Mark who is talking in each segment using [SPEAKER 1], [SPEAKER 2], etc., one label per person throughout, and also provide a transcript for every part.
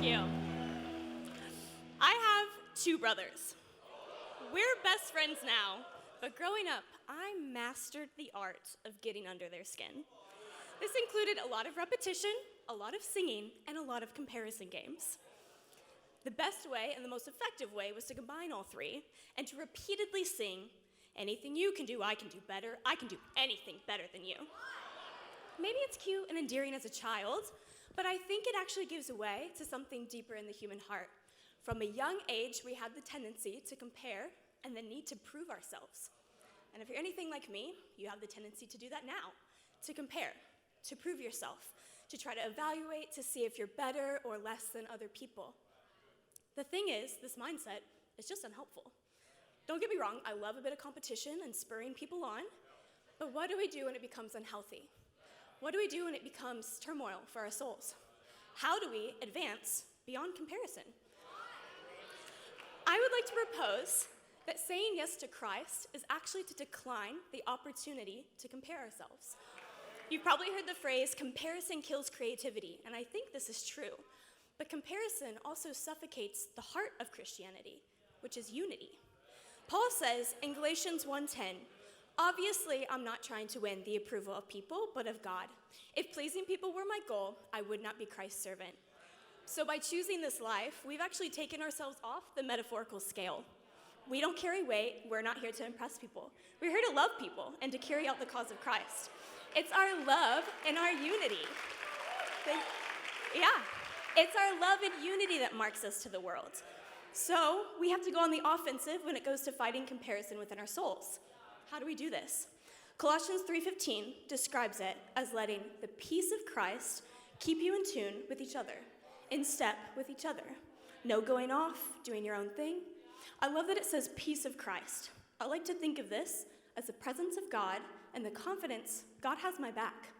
[SPEAKER 1] you. I have two brothers. We're best friends now, but growing up, I mastered the art of getting under their skin. This included a lot of repetition, a lot of singing, and a lot of comparison games. The best way and the most effective way was to combine all three and to repeatedly sing, "Anything you can do, I can do better. I can do anything better than you." Maybe it's cute and endearing as a child, but I think it actually gives way to something deeper in the human heart. From a young age, we have the tendency to compare and the need to prove ourselves. And if you're anything like me, you have the tendency to do that now, to compare, to prove yourself, to try to evaluate, to see if you're better or less than other people. The thing is, this mindset is just unhelpful. Don't get me wrong, I love a bit of competition and spurring people on, but what do we do when it becomes unhealthy? What do we do when it becomes turmoil for our souls? How do we advance beyond comparison? I would like to propose that saying yes to Christ is actually to decline the opportunity to compare ourselves. You've probably heard the phrase, "comparison kills creativity," and I think this is true. But comparison also suffocates the heart of Christianity, which is unity. Paul says in Galatians 1:10, "Obviously, I'm not trying to win the approval of people, but of God. If pleasing people were my goal, I would not be Christ's servant." So by choosing this life, we've actually taken ourselves off the metaphorical scale. We don't carry weight. We're not here to impress people. We're here to love people and to carry out the cause of Christ. It's our love and our unity. It's our love and unity that marks us to the world. So we have to go on the offensive when it goes to fighting comparison within our souls. How do we do this? Colossians 3:15 describes it as letting the peace of Christ keep you in tune with each other, in step with each other. No going off, doing your own thing. I love that it says peace of Christ. I like to think of this as the presence of God and the confidence God has my back.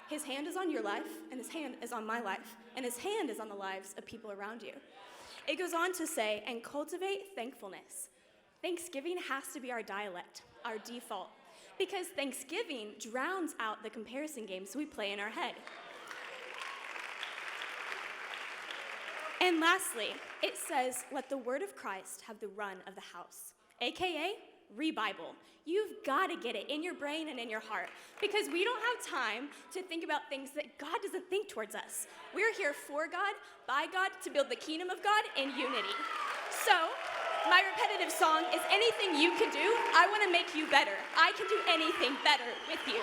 [SPEAKER 1] His hand is on your life, and his hand is on my life, and his hand is on the lives of people around you. It goes on to say, and cultivate thankfulness. Thanksgiving has to be our dialect, our default, because Thanksgiving drowns out the comparison games we play in our head. And lastly, it says, let the word of Christ have the run of the house, aka Rebible. You've got to get it in your brain and in your heart, because we don't have time to think about things that God doesn't think towards us. We're here for God, by God, to build the kingdom of God in unity. So, my repetitive song is anything you can do, I want to make you better. I can do anything better with you.